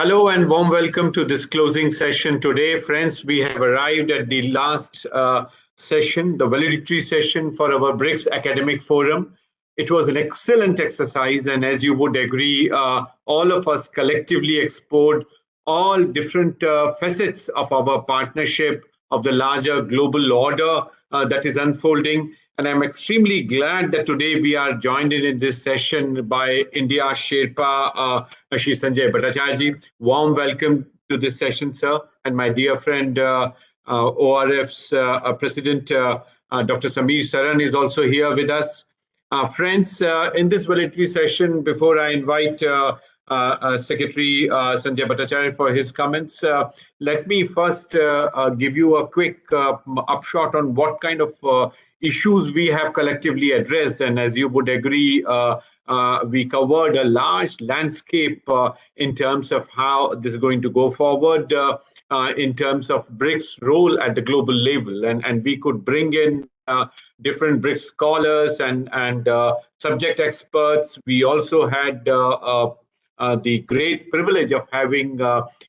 Hello and warm welcome to this closing session today. Friends, we have arrived at the last session, the valedictory session for our BRICS Academic Forum. It was an excellent exercise, and as you would agree, all of us collectively explored all different facets of our partnership, of the larger global order that is unfolding. And I'm extremely glad that today we are joined in this session by India's Sherpa, Shri Sanjay Battacharya. Warm welcome to this session, sir. And my dear friend, ORF's President, Dr. Samir Saran is also here with us. Friends, in this valedictory session, before I invite Secretary Sanjay Battacharya for his comments, let me first give you a quick upshot on what kind of issues we have collectively addressed. And as you would agree, we covered a large landscape in terms of how this is going to go forward in terms of BRICS role at the global level. And we could bring in different BRICS scholars and subject experts. We also had the great privilege of having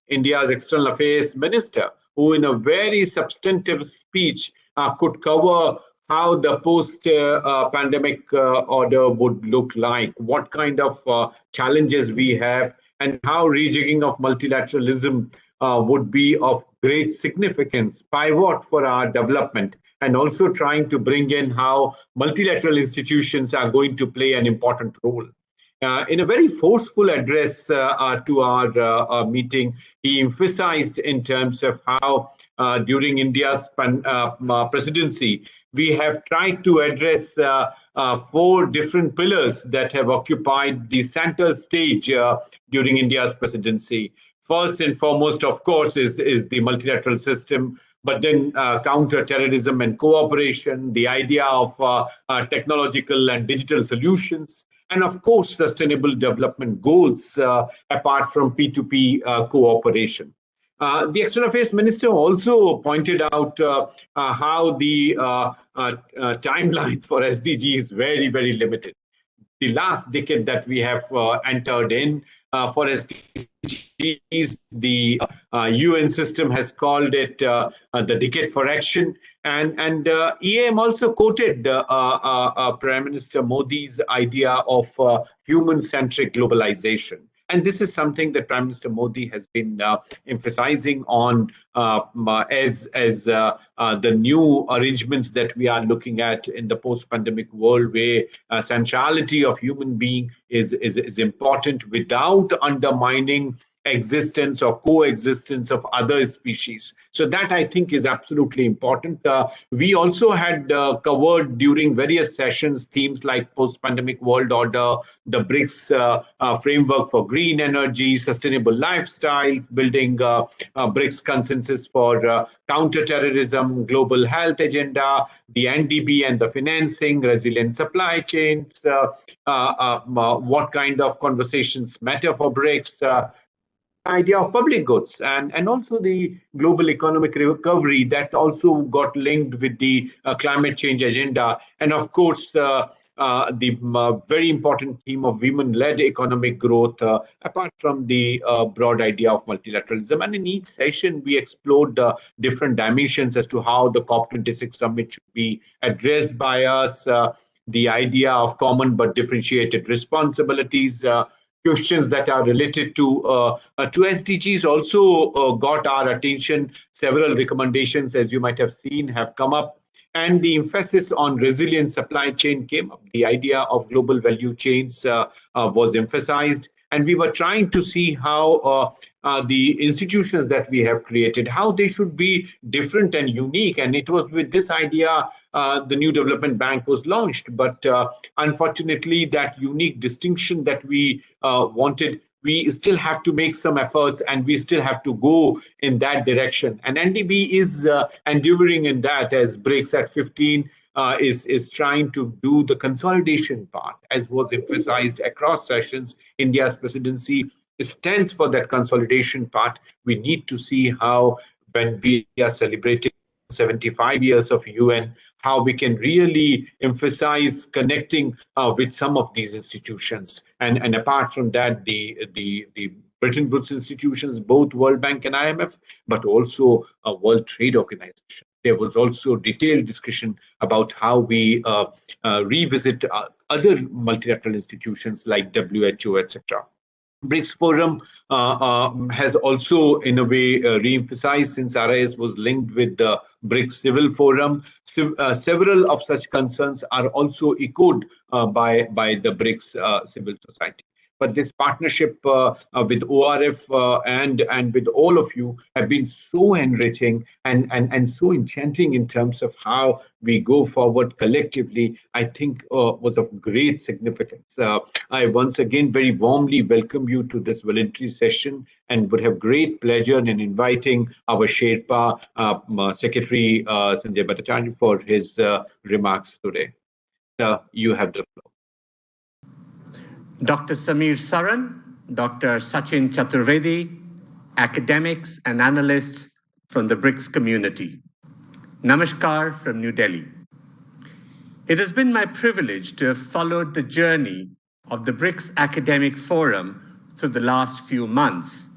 India's External Affairs Minister, who in a very substantive speech could cover how the post-pandemic order would look like, what kind of challenges we have, and how rejigging of multilateralism would be of great significance, pivot for our development, and also trying to bring in how multilateral institutions are going to play an important role. In a very forceful address to our meeting, he emphasized in terms of how during India's presidency, we have tried to address four different pillars that have occupied the center stage during India's presidency. First and foremost, of course, is the multilateral system, but then counter-terrorism and cooperation, the idea of technological and digital solutions, and of course, sustainable development goals apart from P2P cooperation. The External Affairs Minister also pointed out how the timeline for SDG is very, very limited. The last decade that we have entered in for SDGs, the UN system has called it the decade for action. And EAM also quoted Prime Minister Modi's idea of human-centric globalization. And this is something that Prime Minister Modi has been emphasizing on as the new arrangements that we are looking at in the post-pandemic world, where centrality of human being is important without undermining existence or coexistence of other species. So that, I think, is absolutely important. We also had covered during various sessions themes like post-pandemic world order, the BRICS framework for green energy, sustainable lifestyles, building BRICS consensus for counter-terrorism, global health agenda, the NDB and the financing, resilient supply chains, what kind of conversations matter for BRICS, idea of public goods, and also the global economic recovery that also got linked with the climate change agenda, and of course the very important theme of women-led economic growth, apart from the broad idea of multilateralism. And in each session, we explored different dimensions as to how the COP26 summit should be addressed by us, the idea of common but differentiated responsibilities, questions that are related to SDGs also got our attention. Several recommendations, as you might have seen, have come up. And the emphasis on resilient supply chain came up. The idea of global value chains was emphasized. And we were trying to see how the institutions that we have created, how they should be different and unique. And it was with this idea the New Development Bank was launched. But unfortunately, that unique distinction that we wanted, we still have to make some efforts, and we still have to go in that direction. And NDB is enduring in that, as BRICS at 15 is trying to do the consolidation part, as was emphasized across sessions. India's presidency stands for that consolidation part. We need to see how, when we are celebrating 75 years of UN, how we can really emphasize connecting with some of these institutions. And apart from that, the Bretton Woods institutions, both World Bank and IMF, but also a World Trade Organization. There was also detailed discussion about how we revisit other multilateral institutions like WHO, etc. BRICS Forum has also, in a way, re-emphasized, since RIS was linked with the BRICS Civil Forum. Several of such concerns are also echoed by the BRICS civil society. But this partnership with ORF and with all of you have been so enriching and so enchanting in terms of how we go forward collectively. I think was of great significance. I once again very warmly welcome you to this voluntary session and would have great pleasure in inviting our Sherpa Secretary Sanjay Battacharya for his remarks today. You have the floor. Dr. Samir Saran, Dr. Sachin Chaturvedi, academics and analysts from the BRICS community. Namaskar from New Delhi. It has been my privilege to have followed the journey of the BRICS Academic Forum through the last few months.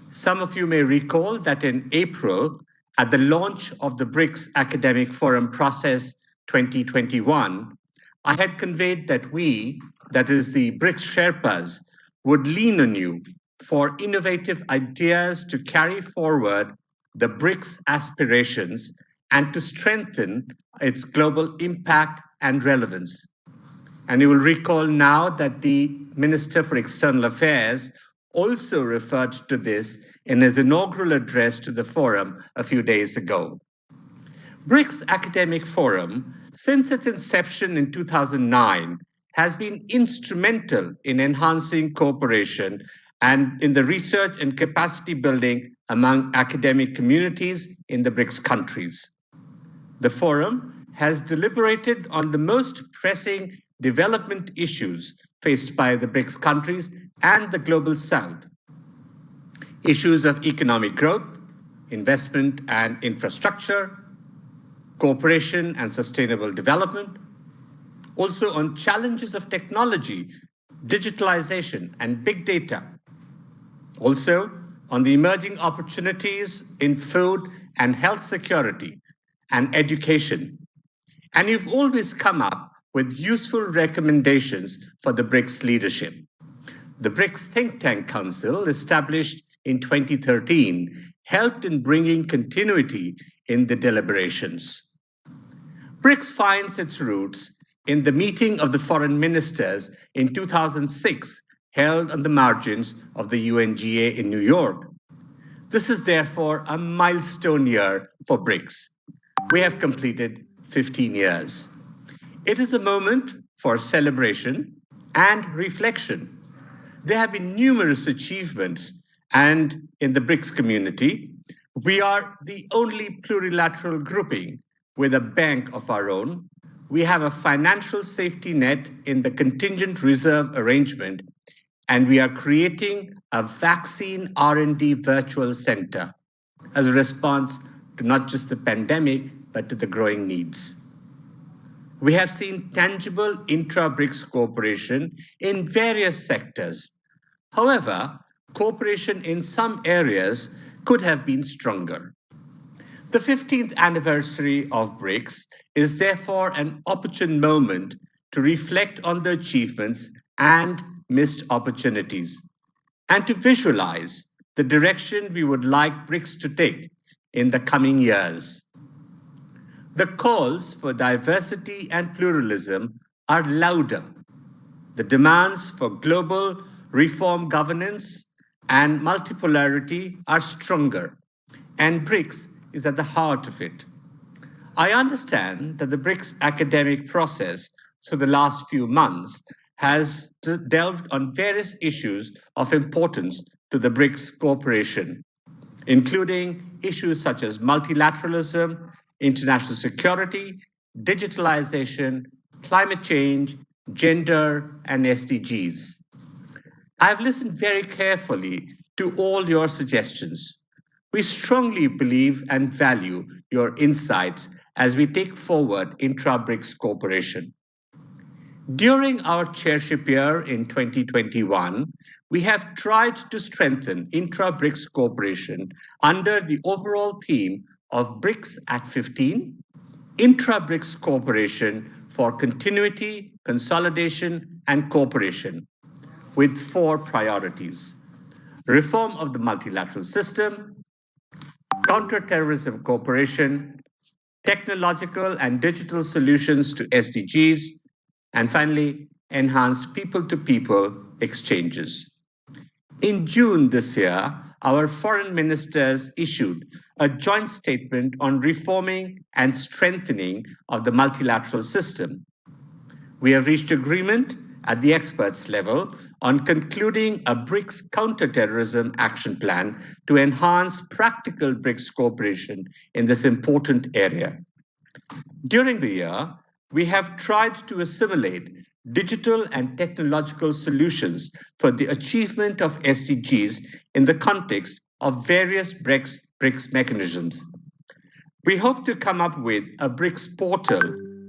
Some of you may recall that in April, at the launch of the BRICS Academic Forum process 2021, I had conveyed that we, that is the BRICS Sherpas, would lean on you for innovative ideas to carry forward the BRICS aspirations and to strengthen its global impact and relevance. And you will recall now that the Minister for External Affairs also referred to this in his inaugural address to the forum a few days ago. BRICS Academic Forum, since its inception in 2009, has been instrumental in enhancing cooperation and in the research and capacity building among academic communities in the BRICS countries. The forum has deliberated on the most pressing development issues faced by the BRICS countries and the global south. Issues of economic growth, investment and infrastructure, cooperation and sustainable development, also on challenges of technology, digitalization, and big data. Also on the emerging opportunities in food and health security and education. And you've always come up with useful recommendations for the BRICS leadership. The BRICS Think Tank Council, established in 2013, helped in bringing continuity in the deliberations. BRICS finds its roots in the meeting of the foreign ministers in 2006, held on the margins of the UNGA in New York. This is therefore a milestone year for BRICS. We have completed 15 years. It is a moment for celebration and reflection. There have been numerous achievements, and in the BRICS community, we are the only plurilateral grouping with a bank of our own. We have a financial safety net in the contingent reserve arrangement, and we are creating a vaccine R&D virtual center as a response to not just the pandemic, but to the growing needs. We have seen tangible intra-BRICS cooperation in various sectors. However, cooperation in some areas could have been stronger. The 15th anniversary of BRICS is therefore an opportune moment to reflect on the achievements and missed opportunities, and to visualize the direction we would like BRICS to take in the coming years. The calls for diversity and pluralism are louder. The demands for global reform governance and multipolarity are stronger, and BRICS is at the heart of it. I understand that the BRICS academic process through the last few months has delved on various issues of importance to the BRICS cooperation, including issues such as multilateralism, international security, digitalization, climate change, gender, and SDGs. I've listened very carefully to all your suggestions. We strongly believe and value your insights as we take forward intra-BRICS cooperation. During our chairship year in 2021, we have tried to strengthen intra-BRICS cooperation under the overall theme of BRICS at 15, intra-BRICS cooperation for continuity, consolidation, and cooperation, with 4 priorities: reform of the multilateral system, counterterrorism cooperation, technological and digital solutions to SDGs, and finally, enhance people-to-people exchanges. In June this year, our foreign ministers issued a joint statement on reforming and strengthening of the multilateral system. We have reached agreement at the experts level on concluding a BRICS counterterrorism action plan to enhance practical BRICS cooperation in this important area. During the year, we have tried to assimilate digital and technological solutions for the achievement of SDGs in the context of various BRICS mechanisms. We hope to come up with a BRICS portal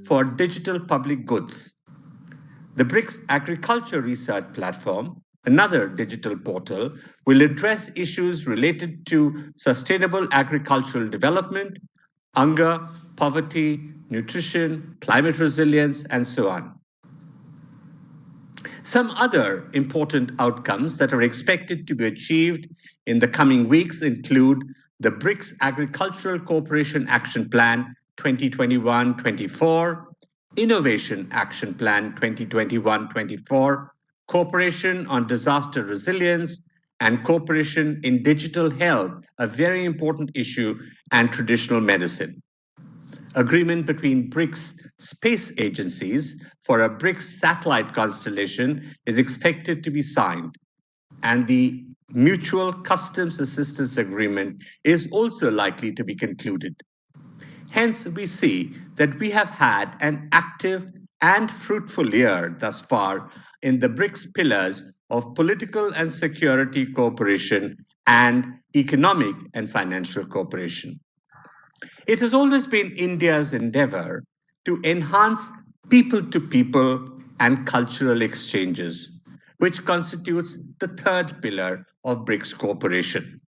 for digital public goods. The BRICS Agriculture Research Platform, another digital portal, will address issues related to sustainable agricultural development, hunger, poverty, nutrition, climate resilience, and so on. Some other important outcomes that are expected to be achieved in the coming weeks include the BRICS Agricultural Cooperation Action Plan 2021-24, Innovation Action Plan 2021-24, Cooperation on Disaster Resilience, and Cooperation in Digital Health, a very important issue, and traditional medicine. Agreement between BRICS space agencies for a BRICS satellite constellation is expected to be signed, and the Mutual Customs Assistance Agreement is also likely to be concluded. Hence, we see that we have had an active and fruitful year thus far in the BRICS pillars of political and security cooperation and economic and financial cooperation. It has always been India's endeavor to enhance people-to-people and cultural exchanges, which constitutes the third pillar of BRICS cooperation.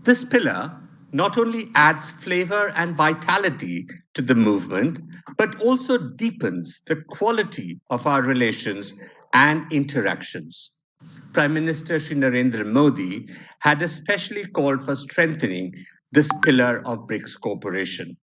This pillar not only adds flavor and vitality to the movement, but also deepens the quality of our relations and interactions. Prime Minister Shri Narendra Modi had especially called for strengthening this pillar of BRICS cooperation.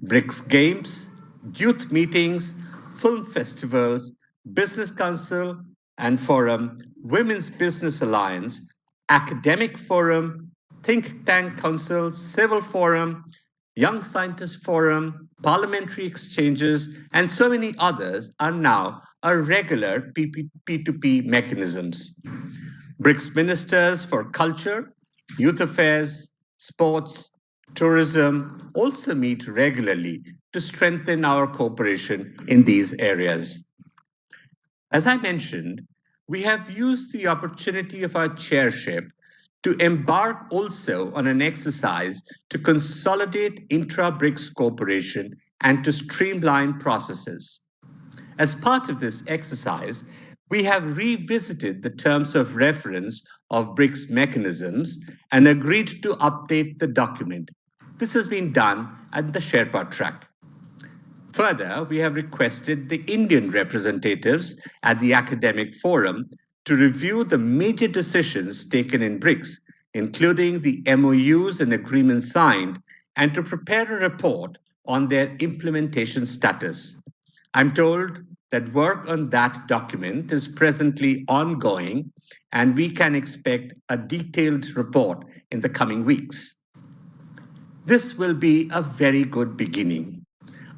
BRICS Games, youth meetings, film festivals, Business Council and Forum, Women's Business Alliance, Academic Forum, Think Tank Council, Civil Forum, Young Scientist Forum, Parliamentary Exchanges, and so many others are now a regular P2P mechanisms. BRICS ministers for culture, youth affairs, sports, tourism also meet regularly to strengthen our cooperation in these areas. As I mentioned, we have used the opportunity of our chairship to embark also on an exercise to consolidate intra-BRICS cooperation and to streamline processes. As part of this exercise, we have revisited the terms of reference of BRICS mechanisms and agreed to update the document. This has been done at the Sherpa track. Further, we have requested the Indian representatives at the Academic Forum to review the major decisions taken in BRICS, including the MOUs and agreements signed, and to prepare a report on their implementation status. I'm told that work on that document is presently ongoing, and we can expect a detailed report in the coming weeks. This will be a very good beginning.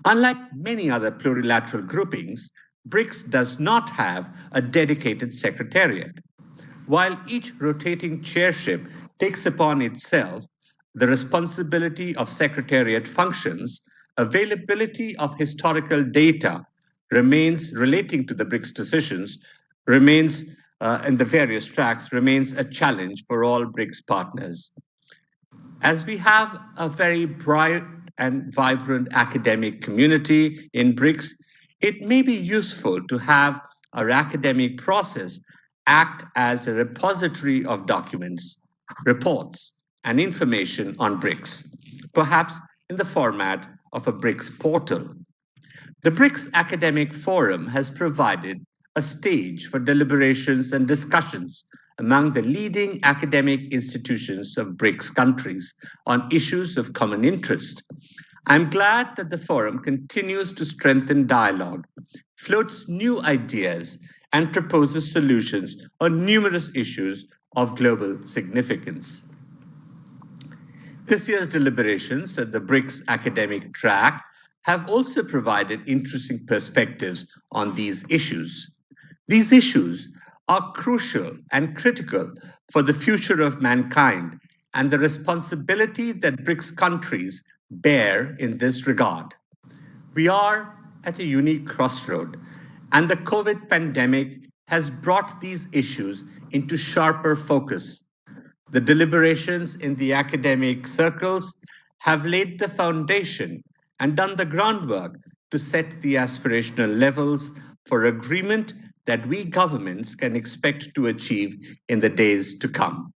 Unlike many other plurilateral groupings, BRICS does not have a dedicated secretariat. While each rotating chairship takes upon itself the responsibility of secretariat functions, availability of historical data remains relating to the BRICS decisions, remains in the various tracks, remains a challenge for all BRICS partners. As we have a very bright and vibrant academic community in BRICS, it may be useful to have our academic process act as a repository of documents, reports, and information on BRICS, perhaps in the format of a BRICS portal. The BRICS Academic Forum has provided a stage for deliberations and discussions among the leading academic institutions of BRICS countries on issues of common interest. I'm glad that the forum continues to strengthen dialogue, floats new ideas, and proposes solutions on numerous issues of global significance. This year's deliberations at the BRICS academic track have also provided interesting perspectives on these issues. These issues are crucial and critical for the future of mankind and the responsibility that BRICS countries bear in this regard. We are at a unique crossroad, and the COVID pandemic has brought these issues into sharper focus. The deliberations in the academic circles have laid the foundation and done the groundwork to set the aspirational levels for agreement that we governments can expect to achieve in the days to come.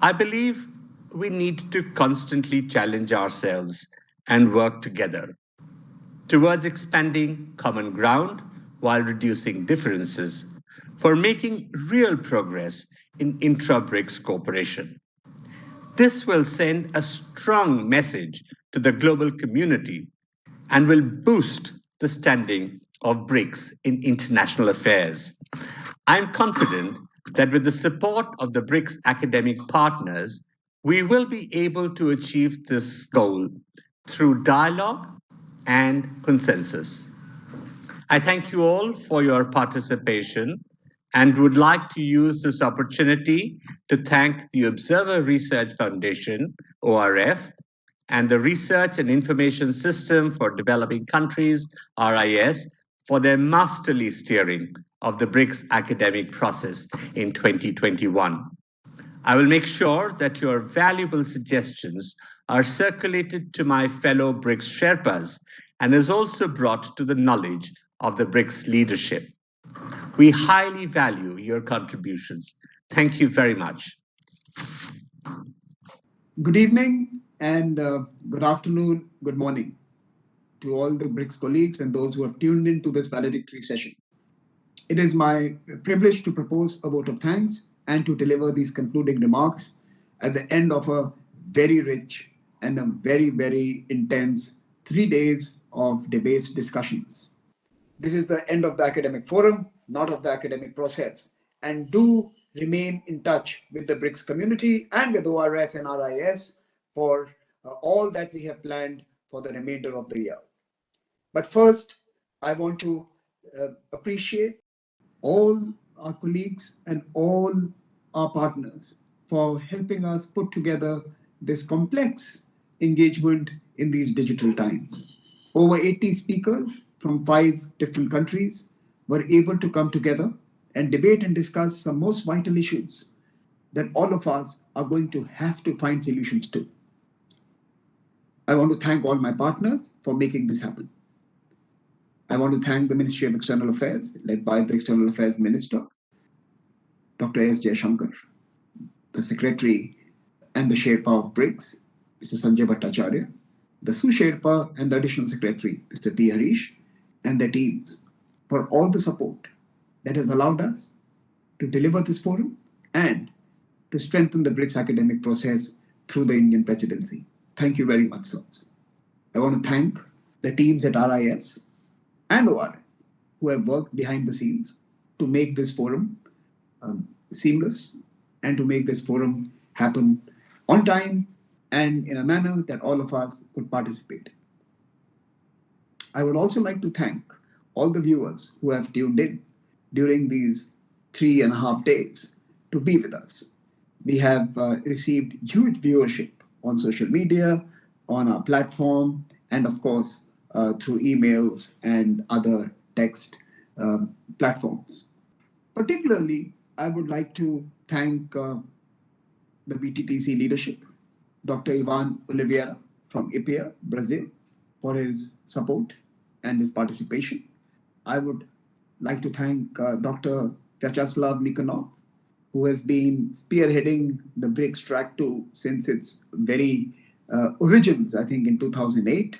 I believe we need to constantly challenge ourselves and work together towards expanding common ground while reducing differences for making real progress in intra-BRICS cooperation. This will send a strong message to the global community and will boost the standing of BRICS in international affairs. I'm confident that with the support of the BRICS academic partners, we will be able to achieve this goal through dialogue and consensus. I thank you all for your participation and would like to use this opportunity to thank the Observer Research Foundation, ORF, and the Research and Information System for Developing Countries, RIS, for their masterly steering of the BRICS academic process in 2021. I will make sure that your valuable suggestions are circulated to my fellow BRICS Sherpas and is also brought to the knowledge of the BRICS leadership. We highly value your contributions. Thank you very much. Good evening and good afternoon, good morning to all the BRICS colleagues and those who have tuned in to this valedictory session. It is my privilege to propose a vote of thanks and to deliver these concluding remarks at the end of a very rich and a very, very intense 3 days of debates, discussions. This is the end of the academic forum, not of the academic process. And do remain in touch with the BRICS community and with ORF and RIS for all that we have planned for the remainder of the year. But first, I want to appreciate all our colleagues and all our partners for helping us put together this complex engagement in these digital times. Over 80 speakers from 5 different countries were able to come together and debate and discuss some most vital issues that all of us are going to have to find solutions to. I want to thank all my partners for making this happen. I want to thank the Ministry of External Affairs, led by the External Affairs Minister, Dr. S. Jaishankar, the Secretary and the Sherpa of BRICS, Mr. Sanjay Battacharya, the Sherpa and the Additional Secretary, Mr. P. Harish, and their teams for all the support that has allowed us to deliver this forum and to strengthen the BRICS academic process through the Indian presidency. Thank you very much, sirs. I want to thank the teams at RIS and ORF who have worked behind the scenes to make this forum seamless and to make this forum happen on time and in a manner that all of us could participate. I would also like to thank all the viewers who have tuned in during these 3.5 days to be with us. We have received huge viewership on social media, on our platform, and of course, through emails and other text platforms. Particularly, I would like to thank the BTTC leadership, Dr. Ivan Oliveira from IPEA, Brazil, for his support and his participation. I would like to thank Dr. Vyacheslav Nikonov, who has been spearheading the BRICS Track 2 since its very origins, I think, in 2008.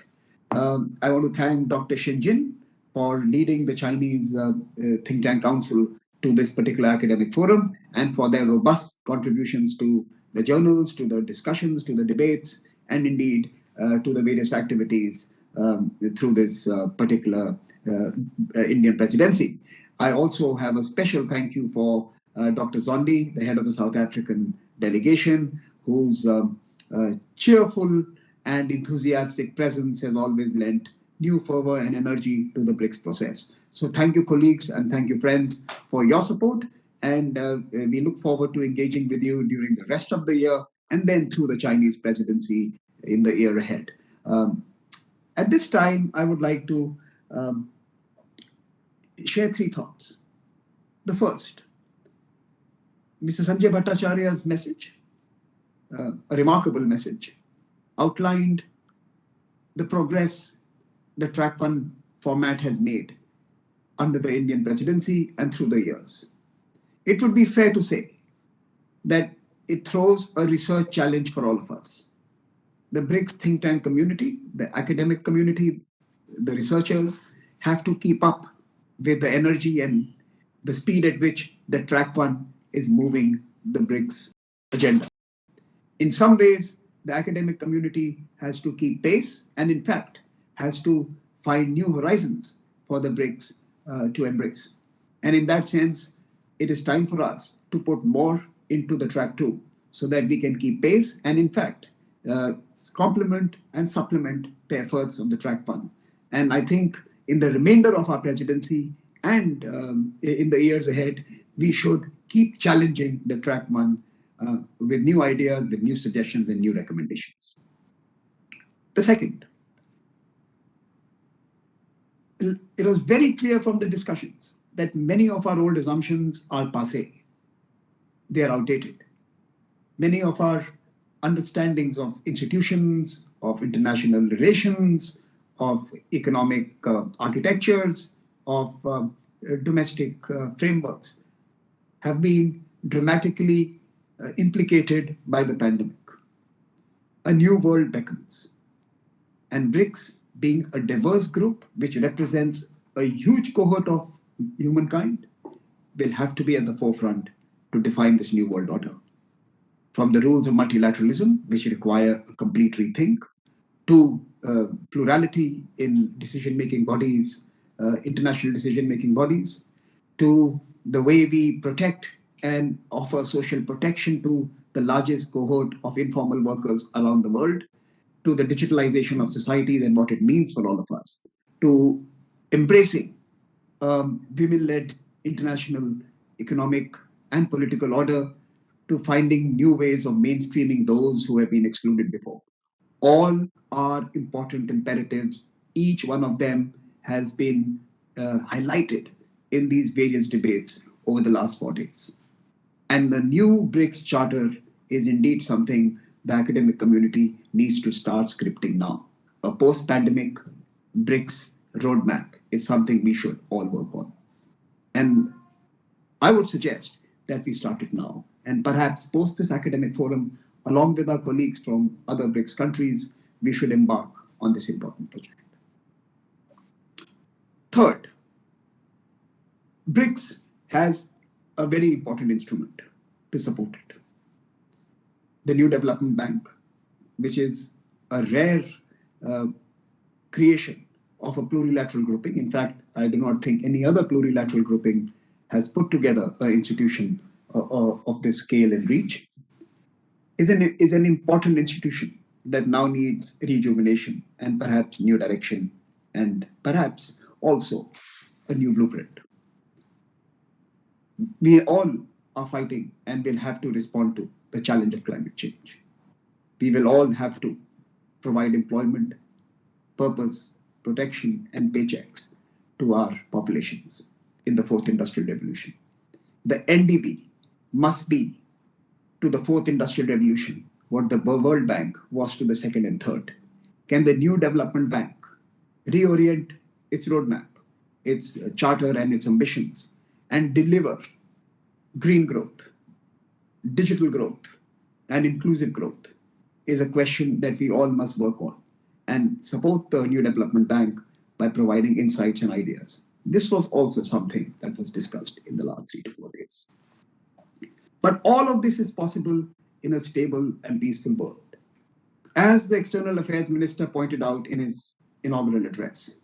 I want to thank Dr. Shinjin for leading the Chinese think tank council to this particular academic forum and for their robust contributions to the journals, to the discussions, to the debates, and indeed to the various activities through this particular Indian presidency. I also have a special thank you for Dr. Zondi, the head of the South African delegation, whose cheerful and enthusiastic presence has always lent new fervor and energy to the BRICS process. So thank you, colleagues, and thank you, friends, for your support. And we look forward to engaging with you during the rest of the year and then through the Chinese presidency in the year ahead. At this time, I would like to share three thoughts. The first, Mr. Sanjay Battacharya's message, a remarkable message, outlined the progress the Track 1 format has made under the Indian presidency and through the years. It would be fair to say that it throws a research challenge for all of us. The BRICS think tank community, the academic community, the researchers have to keep up with the energy and the speed at which the Track 1 is moving the BRICS agenda. In some ways, the academic community has to keep pace and, in fact, has to find new horizons for the BRICS to embrace. And in that sense, it is time for us to put more into the Track 2 so that we can keep pace and, in fact, complement and supplement the efforts of the Track 1. And I think in the remainder of our presidency and in the years ahead, we should keep challenging the Track 1 with new ideas, with new suggestions and new recommendations. The second, it was very clear from the discussions that many of our old assumptions are passé. They are outdated. Many of our understandings of institutions, of international relations, of economic architectures, of domestic frameworks have been dramatically implicated by the pandemic. A new world beckons. And BRICS, being a diverse group which represents a huge cohort of humankind, will have to be at the forefront to define this new world order. From the rules of multilateralism, which require a complete rethink, to plurality in decision-making bodies, international decision-making bodies, to the way we protect and offer social protection to the largest cohort of informal workers around the world, to the digitalization of societies and what it means for all of us, to embracing women-led international economic and political order, to finding new ways of mainstreaming those who have been excluded before. All are important imperatives. Each one of them has been highlighted in these various debates over the last 4 days. And the new BRICS Charter is indeed something the academic community needs to start scripting now. A post-pandemic BRICS roadmap is something we should all work on. And I would suggest that we start it now. And perhaps post this academic forum, along with our colleagues from other BRICS countries, we should embark on this important project. Third, BRICS has a very important instrument to support it. The New Development Bank, which is a rare creation of a plurilateral grouping. In fact, I do not think any other plurilateral grouping has put together an institution of this scale and reach, is an important institution that now needs rejuvenation and perhaps new direction and perhaps also a new blueprint. We all are fighting and will have to respond to the challenge of climate change. We will all have to provide employment, purpose, protection, and paychecks to our populations in the fourth industrial revolution. The NDB must be to the fourth industrial revolution what the World Bank was to the second and third. Can the New Development Bank reorient its roadmap, its charter and its ambitions, and deliver green growth, digital growth, and inclusive growth is a question that we all must work on and support the New Development Bank by providing insights and ideas. This was also something that was discussed in the last 3 to 4 days. But all of this is possible in a stable and peaceful world. As the External Affairs Minister pointed out in his inaugural address,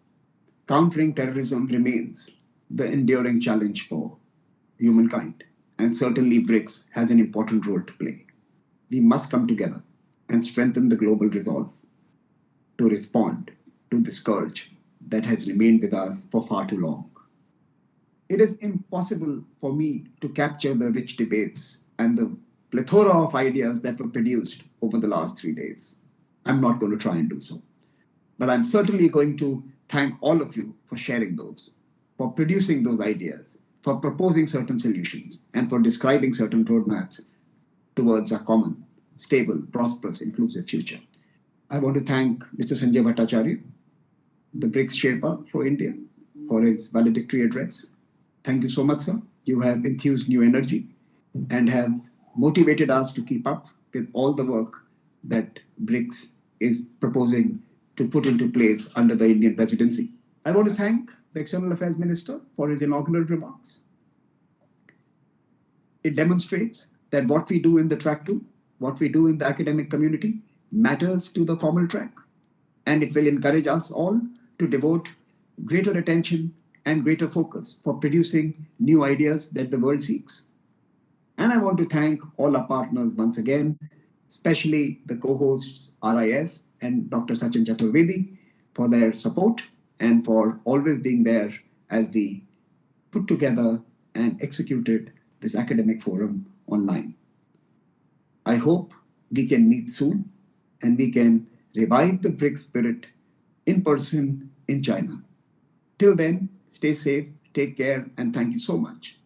countering terrorism remains the enduring challenge for humankind, and certainly BRICS has an important role to play. We must come together and strengthen the global resolve to respond to the scourge that has remained with us for far too long. It is impossible for me to capture the rich debates and the plethora of ideas that were produced over the last 3 days. I'm not going to try and do so. But I'm certainly going to thank all of you for sharing those, for producing those ideas, for proposing certain solutions, and for describing certain roadmaps towards a common, stable, prosperous, inclusive future. I want to thank Mr. Sanjay Battacharya, the BRICS Sherpa for India, for his valedictory address. Thank you so much, sir. You have infused new energy and have motivated us to keep up with all the work that BRICS is proposing to put into place under the Indian presidency. I want to thank the External Affairs Minister for his inaugural remarks. It demonstrates that what we do in the track 2, what we do in the academic community matters to the formal track, and it will encourage us all to devote greater attention and greater focus for producing new ideas that the world seeks. And I want to thank all our partners once again, especially the co-hosts RIS and Dr. Sachin Chaturvedi for their support and for always being there as we put together and executed this academic forum online. I hope we can meet soon and we can revive the BRICS spirit in person in China. Till then, stay safe, take care, and thank you so much.